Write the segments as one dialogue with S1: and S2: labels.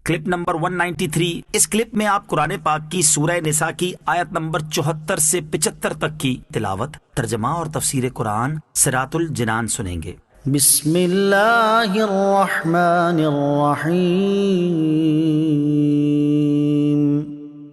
S1: Clip number 193۔ اس clip میں آپ قرآن پاک کی سورہ نساء کی آیت نمبر 74 سے 75 تک کی تلاوت، ترجمہ اور تفسیر قرآن صراط الجنان سنیں گے۔
S2: بسم اللہ الرحمن الرحیم۔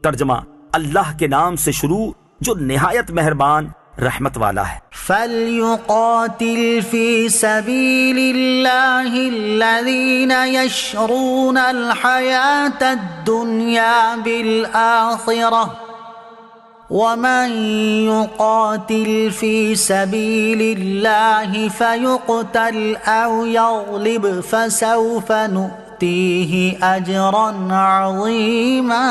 S1: ترجمہ، اللہ کے نام سے شروع جو نہایت مہربان رحمت والا ہے۔
S2: فَلْيُقَاتِلْ فِي سَبِيلِ اللَّهِ الَّذِينَ يَشْرُونَ الْحَيَاةَ الدُّنْيَا بِالْآخِرَةِ وَمَنْ يُقَاتِلْ فِي سَبِيلِ اللَّهِ فَيُقْتَلْ أَوْ يَغْلِبْ فَسَوْفَ نُؤْتِيهِ أَجْرًا عَظِيمًا۔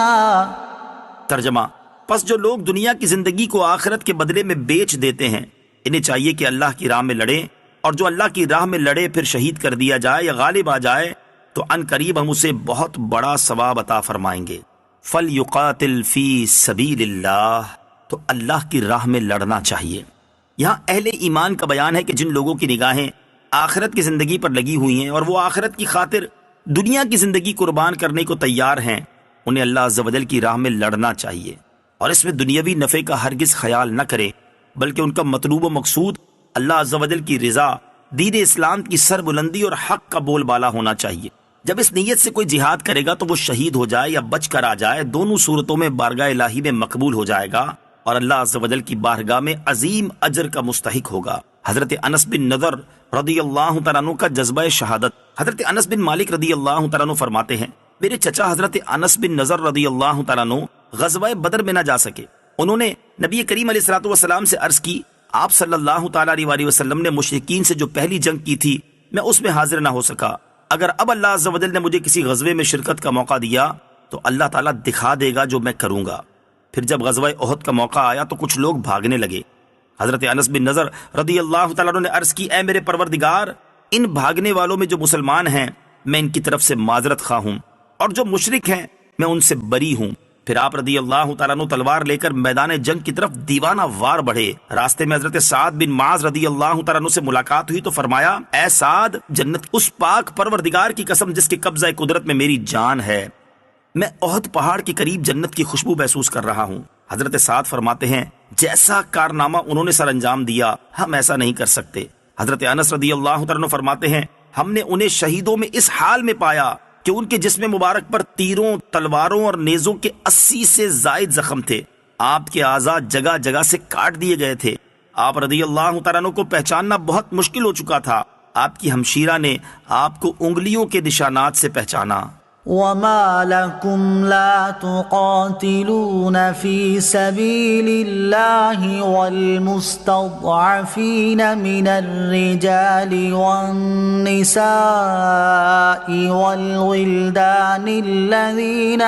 S1: ترجمہ، پس جو لوگ دنیا کی زندگی کو آخرت کے بدلے میں بیچ دیتے ہیں، انہیں چاہیے کہ اللہ کی راہ میں لڑیں، اور جو اللہ کی راہ میں لڑے پھر شہید کر دیا جائے یا غالب آ جائے تو ان قریب ہم اسے بہت بڑا ثواب عطا فرمائیں گے۔ فَلْيُقَاتِلْ فِي سَبِيلِ اللَّهِ، تو اللہ کی راہ میں لڑنا چاہیے۔ یہاں اہل ایمان کا بیان ہے کہ جن لوگوں کی نگاہیں آخرت کی زندگی پر لگی ہوئی ہیں اور وہ آخرت کی خاطر دنیا کی زندگی قربان کرنے کو تیار ہیں، انہیں اللہ عز و جل کی راہ میں لڑنا چاہیے، اور اس میں دنیاوی نفع کا ہرگز خیال نہ کرے، بلکہ ان کا مطلوب و مقصود اللہ عز و جل کی رضا، دین اسلام کی سربلندی اور حق کا بول بالا ہونا چاہیے۔ جب اس نیت سے کوئی جہاد کرے گا تو وہ شہید ہو جائے یا بچ کر آ جائے، دونوں صورتوں میں بارگاہ الہی میں مقبول ہو جائے گا اور اللہ عز و جل کی بارگاہ میں عظیم اجر کا مستحق ہوگا۔ حضرت انس بن نضر رضی اللہ تعالیٰ عنہ کا جذبہ شہادت۔ حضرت انس بن مالک رضی اللہ تعالیٰ عنہ فرماتے ہیں، میرے چچا حضرت انس بن نضر رضی اللہ تعالیٰ عنہ غزوہ بدر میں نہ جا سکے۔ انہوں نے نبی کریم علیہ الصلوۃ والسلام سے عرض کی، آپ صلی اللہ تعالیٰ علیہ وسلم نے مشرکین سے جو پہلی جنگ کی تھی میں اس میں حاضر نہ ہو سکا، اگر اب اللہ عز و جل نے مجھے کسی غزوے میں شرکت کا موقع دیا تو اللہ تعالیٰ دکھا دے گا جو میں کروں گا۔ پھر جب غزوہ احد کا موقع آیا تو کچھ لوگ بھاگنے لگے۔ حضرت انس بن نضر رضی اللہ تعالیٰ عنہ نے عرض کی، اے میرے پروردگار، ان بھاگنے والوں میں جو مسلمان ہیں میں ان کی طرف سے معذرت خواہ ہوں، اور جو مشرک ہیں میں ان سے بری ہوں۔ پھر آپ رضی اللہ تعالیٰ عنہ تلوار لے کر میدان جنگ کی طرف دیوانہ وار بڑھے۔ راستے میں حضرت سعد بن معاذ رضی اللہ تعالیٰ عنہ سے ملاقات ہوئی تو فرمایا، اے سعد، جنت اس پاک پروردگار کی قسم جس کے قبضہ قدرت میں میری جان ہے، میں احد پہاڑ کے قریب جنت کی خوشبو محسوس کر رہا ہوں۔ حضرت سعد فرماتے ہیں، جیسا کارنامہ انہوں نے سر انجام دیا ہم ایسا نہیں کر سکتے۔ حضرت انس رضی اللہ تعالیٰ عنہ فرماتے ہیں، ہم نے انہیں شہیدوں میں اس حال میں پایا کہ ان کے جسم مبارک پر تیروں، تلواروں اور نیزوں کے 80 سے زائد زخم تھے، آپ کے اعضاء جگہ جگہ سے کاٹ دیے گئے تھے۔ آپ رضی اللہ تعالیٰ عنہ کو پہچاننا بہت مشکل ہو چکا تھا، آپ کی ہمشیرہ نے آپ کو انگلیوں کے نشانات سے پہچانا۔
S2: وَمَا لَكُمْ لَا تُقَاتِلُونَ فِي سَبِيلِ اللَّهِ وَالْمُسْتَضْعَفِينَ مِنَ الرِّجَالِ وَالنِّسَاءِ وَالْوِلْدَانِ الَّذِينَ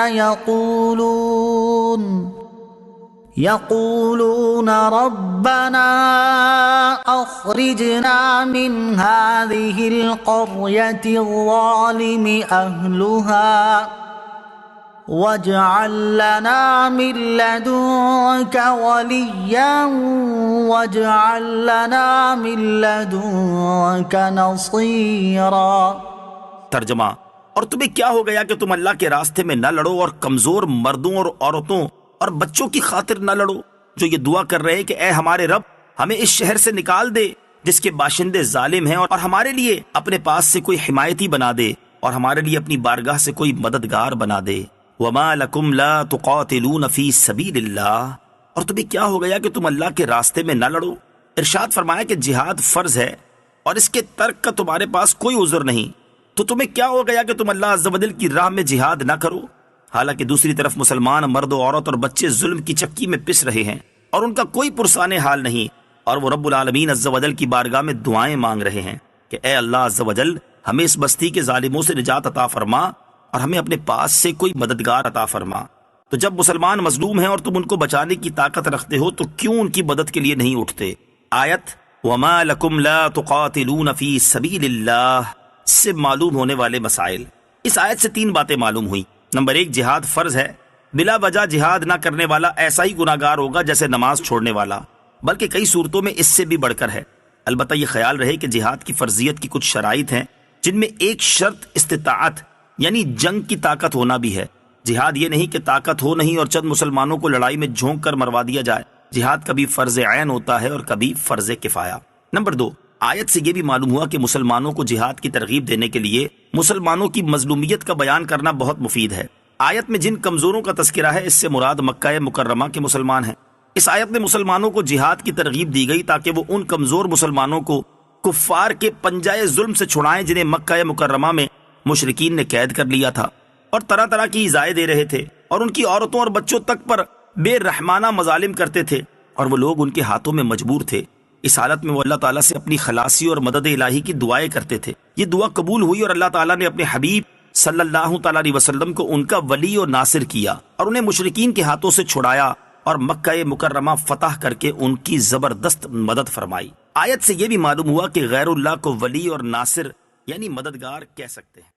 S2: يقولون ربنا اخرجنا من هذه القرية الظالم اهلها واجعل لنا من لدنك وليا واجعل لنا من لدنك نصيرا۔
S1: ترجمہ، اور تمہیں کیا ہو گیا کہ تم اللہ کے راستے میں نہ لڑو اور کمزور مردوں اور عورتوں اور بچوں کی خاطر نہ لڑو، جو یہ دعا کر رہے کہ اے ہمارے رب، ہمیں اس شہر سے نکال دے جس کے باشندے ظالم ہیں، اور ہمارے لیے اپنے پاس سے کوئی حمایتی بنا دے، اور ہمارے لیے اپنی بارگاہ سے کوئی مددگار بنا دے۔ وَمَا لَكُمْ لَا تُقَاتِلُونَ فِي سَبِيلِ اللَّهِ، اور تمہیں کیا ہو گیا کہ تم اللہ کے راستے میں نہ لڑو۔ ارشاد فرمایا کہ جہاد فرض ہے اور اس کے ترک کا تمہارے پاس کوئی عذر نہیں، تو تمہیں کیا ہو گیا کہ تم اللہ عز و جل کی راہ میں جہاد نہ کرو، حالانکہ دوسری طرف مسلمان مرد و عورت اور بچے ظلم کی چکی میں پس رہے ہیں اور ان کا کوئی پرسان حال نہیں، اور وہ رب العالمین عز و جل کی بارگاہ میں دعائیں مانگ رہے ہیں کہ اے اللہ عز و جل، ہمیں اس بستی کے ظالموں سے نجات عطا فرما اور ہمیں اپنے پاس سے کوئی مددگار عطا فرما۔ تو جب مسلمان مظلوم ہیں اور تم ان کو بچانے کی طاقت رکھتے ہو تو کیوں ان کی مدد کے لیے نہیں اٹھتے؟ آیت وَمَا لَكُمْ لَا تُقَاتِلُونَ فِي سَبِيلِ اللَّهِ سے معلوم ہونے والے مسائل۔ اس آیت سے 3 باتیں معلوم ہوئیں۔ نمبر 1، جہاد فرض ہے، بلا وجہ جہاد نہ کرنے والا ایسا ہی گناہگار ہوگا جیسے نماز چھوڑنے والا، بلکہ کئی صورتوں میں اس سے بھی بڑھ کر ہے۔ البتہ یہ خیال رہے کہ جہاد کی فرضیت کی کچھ شرائط ہیں، جن میں ایک شرط استطاعت یعنی جنگ کی طاقت ہونا بھی ہے۔ جہاد یہ نہیں کہ طاقت ہو نہیں اور چند مسلمانوں کو لڑائی میں جھونک کر مروا دیا جائے۔ جہاد کبھی فرض عین ہوتا ہے اور کبھی فرض کفایہ۔ نمبر 2، آیت سے یہ بھی معلوم ہوا کہ مسلمانوں کو جہاد کی ترغیب دینے کے لیے مسلمانوں کی مظلومیت کا بیان کرنا بہت مفید ہے۔ آیت میں جن کمزوروں کا تذکرہ ہے اس سے مراد مکہ مکرمہ کے مسلمان ہیں۔ اس آیت میں مسلمانوں کو جہاد کی ترغیب دی گئی تاکہ وہ ان کمزور مسلمانوں کو کفار کے پنجائے ظلم سے چھڑائیں جنہیں مکہ مکرمہ میں مشرکین نے قید کر لیا تھا اور طرح طرح کی ایذائیں دے رہے تھے اور ان کی عورتوں اور بچوں تک پر بے رحمانہ مظالم کرتے تھے اور وہ لوگ ان کے ہاتھوں میں مجبور تھے۔ اس حالت میں وہ اللہ تعالیٰ سے اپنی خلاصی اور مدد الہی کی دعائیں کرتے تھے۔ یہ دعا قبول ہوئی اور اللہ تعالیٰ نے اپنے حبیب صلی اللہ تعالیٰ علیہ وسلم کو ان کا ولی اور ناصر کیا اور انہیں مشرکین کے ہاتھوں سے چھڑایا اور مکہ مکرمہ فتح کر کے ان کی زبردست مدد فرمائی۔ آیت سے یہ بھی معلوم ہوا کہ غیر اللہ کو ولی اور ناصر یعنی مددگار کہہ سکتے ہیں۔